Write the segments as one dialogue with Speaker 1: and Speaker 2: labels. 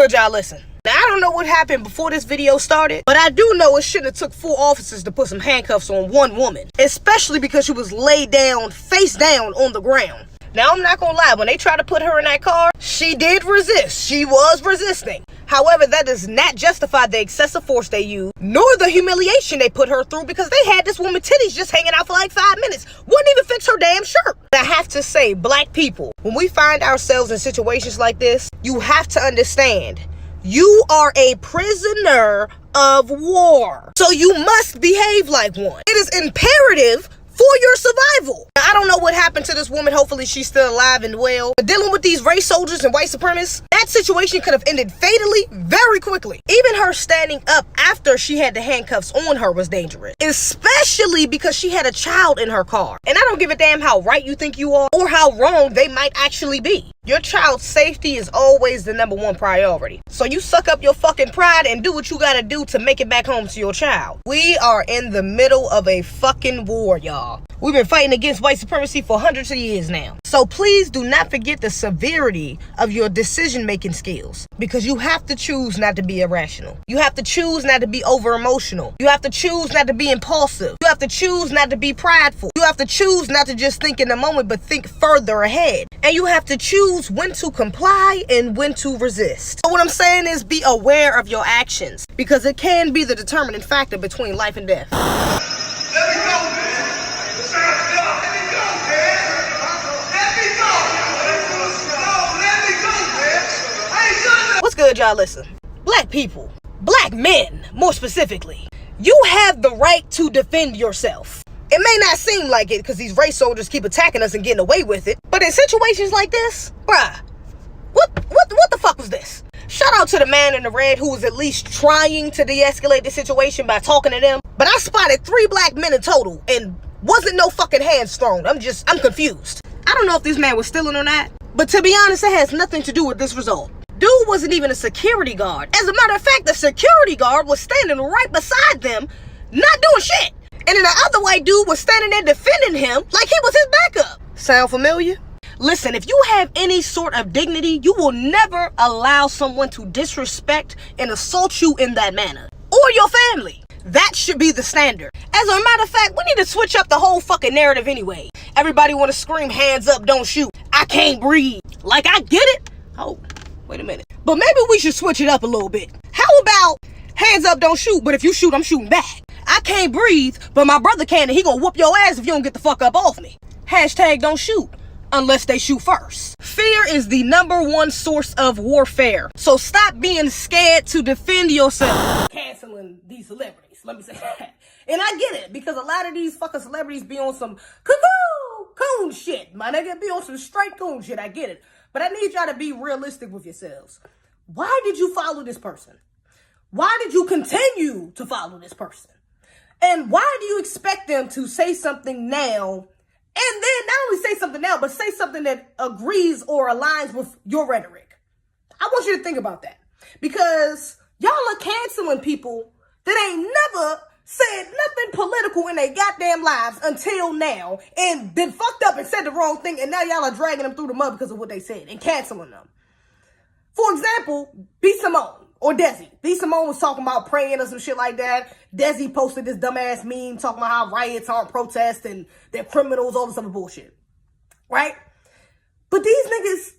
Speaker 1: good y'all listen? Now, I don't know what happened before this video started, but I do know it shouldn't have took 4 officers to put some handcuffs on one woman, especially because she was laid down, face down on the ground. Now, I'm not gonna lie, when they tried to put her in that car, she did resist. She was resisting. However, that does not justify the excessive force they used, nor the humiliation they put her through, because they had this woman titties just hanging out for like 5 minutes. Wouldn't even fix her damn shirt. I have to say, black people, when we find ourselves in situations like this, you have to understand, you are a prisoner of war. So you must behave like one. It is imperative for your survival. Now, I don't know what happened to this woman. Hopefully she's still alive and well. But dealing with these race soldiers and white supremacists, that situation could have ended fatally very quickly. Even her standing up after she had the handcuffs on her was dangerous, especially because she had a child in her car. And I don't give a damn how right you think you are or how wrong they might actually be. Your child's safety is always the #1 priority. So you suck up your fucking pride and do what you gotta do to make it back home to your child. We are in the middle of a fucking war, y'all. We've been fighting against white supremacy for hundreds of years now. So please do not forget the severity of your decision-making skills, because you have to choose not to be irrational. You have to choose not to be over-emotional. You have to choose not to be impulsive. You have to choose not to be prideful. You have to choose not to just think in the moment, but think further ahead. And you have to choose when to comply and when to resist. So what I'm saying is, be aware of your actions, because it can be the determining factor between life and death.
Speaker 2: Let me go, man. Let me go, man. Let me go. No, let me go, man. I ain't done nothing.
Speaker 1: What's good, y'all? Listen. Black people, black men, more specifically, you have the right to defend yourself. It may not seem like it because these race soldiers keep attacking us and getting away with it, but in situations like this, bruh, what the fuck was this? Shout out to the man in the red who was at least trying to de-escalate the situation by talking to them. But I spotted 3 black men in total and wasn't no fucking hands thrown. I'm confused. I don't know if this man was stealing or not, but to be honest, it has nothing to do with this result. Dude wasn't even a security guard. As a matter of fact, the security guard was standing right beside them, not doing shit. And then the other white dude was standing there defending him like he was his backup. Sound familiar? Listen, if you have any sort of dignity, you will never allow someone to disrespect and assault you in that manner. Or your family. That should be the standard. As a matter of fact, we need to switch up the whole fucking narrative anyway. Everybody want to scream, hands up, don't shoot. I can't breathe. Like, I get it. Oh, wait a minute. But maybe we should switch it up a little bit. How about hands up, don't shoot, but if you shoot, I'm shooting back. I can't breathe, but my brother can, and he gonna whoop your ass if you don't get the fuck up off me. Hashtag don't shoot. Unless they shoot first. Fear is the #1 source of warfare. So stop being scared to defend yourself. Canceling these celebrities, let me say that. And I get it, because a lot of these fucking celebrities be on some coon shit. My nigga be on some straight coon shit, I get it. But I need y'all to be realistic with yourselves. Why did you follow this person? Why did you continue to follow this person? And why do you expect them to say something now? And then not only say something now, but say something that agrees or aligns with your rhetoric. I want you to think about that. Because y'all are canceling people that ain't never said nothing political in their goddamn lives until now, and been fucked up and said the wrong thing, and now y'all are dragging them through the mud because of what they said and canceling them. For example, B. Simone or Zeze. B. Simone was talking about praying or some shit like that. Zeze posted this dumbass meme talking about how riots aren't protests and they're criminals, all this other bullshit. Right? But these niggas,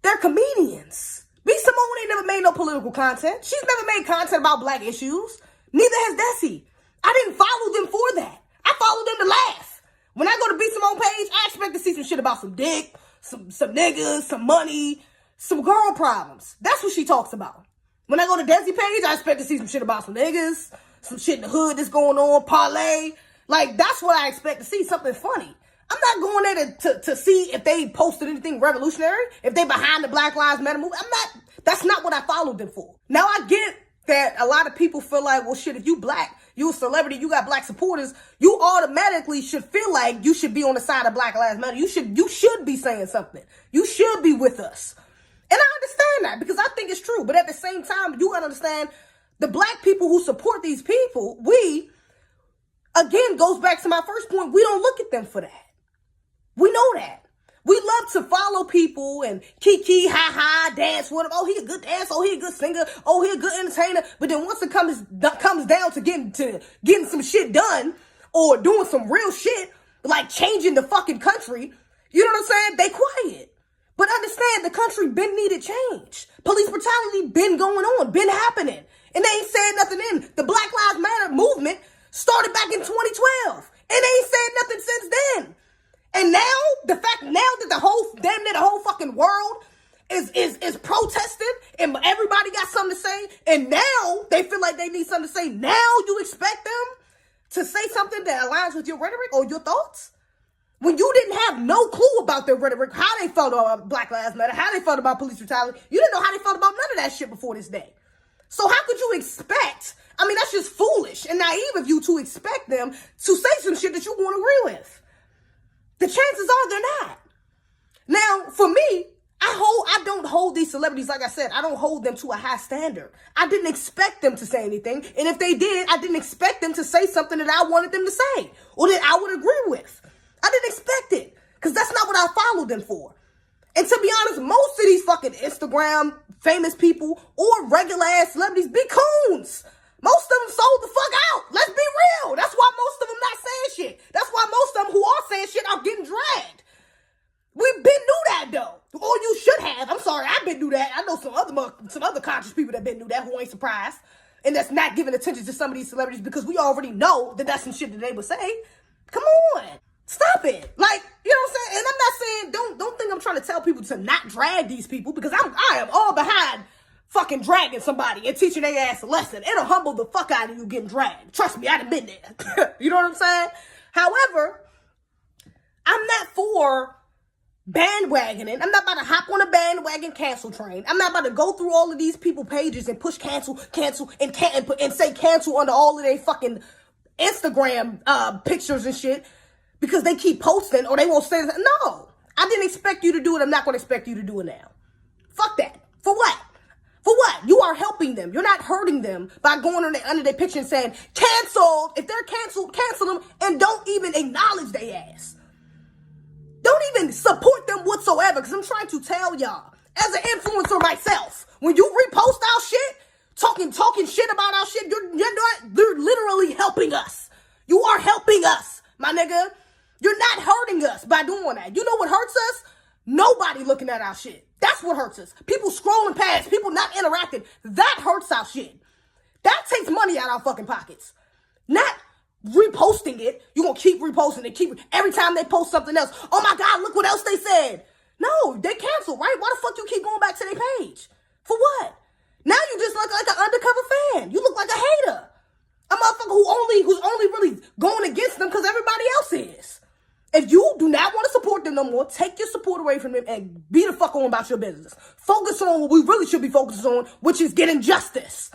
Speaker 1: they're comedians. B. Simone ain't never made no political content. She's never made content about black issues. Neither has Zeze. I didn't follow them for that. I followed them to laugh. When I go to B. Simone page, I expect to see some shit about some dick, some niggas, some money, some girl problems. That's what she talks about. When I go to Zeze page, I expect to see some shit about some niggas, some shit in the hood that's going on, parlay. Like, that's what I expect to see, something funny. I'm not going there to see if they posted anything revolutionary, if they behind the Black Lives Matter movement. That's not what I followed them for. Now, I get that a lot of people feel like, well, shit, if you black, you a celebrity, you got black supporters, you automatically should feel like you should be on the side of Black Lives Matter. You should be saying something. You should be with us. And I understand that because I think it's true. But at the same time, you gotta understand the black people who support these people, again, goes back to my first point. We don't look at them for that. We know that. We love to follow people and kiki, ha, dance with them. Oh, he a good dancer. Oh, he a good singer. Oh, he a good entertainer. But then once it comes down to getting some shit done or doing some real shit, like changing the fucking country, you know what I'm saying? They quiet. But understand, the country been needed change. Police brutality been going on, been happening. And they ain't said nothing in. The Black Lives Matter movement started back in 2012. And they ain't said nothing since then. And now, that the whole fucking world is protesting and everybody got something to say, and now they feel like they need something to say, now you expect them to say something that aligns with your rhetoric or your thoughts? When you didn't have no clue about their rhetoric, how they felt about Black Lives Matter, how they felt about police brutality, you didn't know how they felt about none of that shit before this day. So how could you expect, I mean, that's just foolish and naive of you to expect them to say some shit that you won't agree with. The chances are they're not. Now, for me, I don't hold these celebrities, like I said, I don't hold them to a high standard. I didn't expect them to say anything. And if they did, I didn't expect them to say something that I wanted them to say or that I would agree with. I didn't expect it because that's not what I followed them for. And to be honest, most of these fucking Instagram famous people or regular ass celebrities be coons. Most of them sold the fuck out. Let's be real. That's why most of them not saying shit. That's why most of them who are saying shit are getting dragged. We've been knew that though. Or you should have. I'm sorry, I've been knew that. I know some other conscious people that been knew that who ain't surprised. And that's not giving attention to some of these celebrities because we already know that that's some shit that they would say. Come on. Stop it. Like, you know what I'm saying? And I'm not saying, don't think I'm trying to tell people to not drag these people because I am all behind fucking dragging somebody and teaching their ass a lesson. It'll humble the fuck out of you getting dragged. Trust me, I've been there. You know what I'm saying? However, I'm not for bandwagoning. I'm not about to hop on a bandwagon cancel train. I'm not about to go through all of these people pages and push cancel, and say cancel under all of their fucking Instagram pictures and shit because they keep posting or they won't say that. No, I didn't expect you to do it. I'm not going to expect you to do it now. Fuck that. For what? For what? You are helping them. You're not hurting them by going under their picture and saying, canceled. If they're canceled, cancel them and don't even acknowledge their ass. Don't even support them whatsoever because I'm trying to tell y'all, as an influencer myself, when you repost our shit, talking shit about our shit, you're literally helping us. You are helping us, my nigga. You're not hurting us by doing that. You know what hurts us? Nobody looking at our shit. That's what hurts us. People scrolling past, people not interacting. That hurts our shit. That takes money out of our fucking pockets. Not reposting it. You're going to keep reposting it. Every time they post something else. Oh my God, look what else they said. No, they canceled, right? Why the fuck you keep going back to their page? For what? Now you just look like an undercover fan. You look like a hater. A motherfucker who's only really going against them because everybody else is. If you do not want to support them no more, take your support away from them and be the fuck on about your business. Focus on what we really should be focusing on, which is getting justice.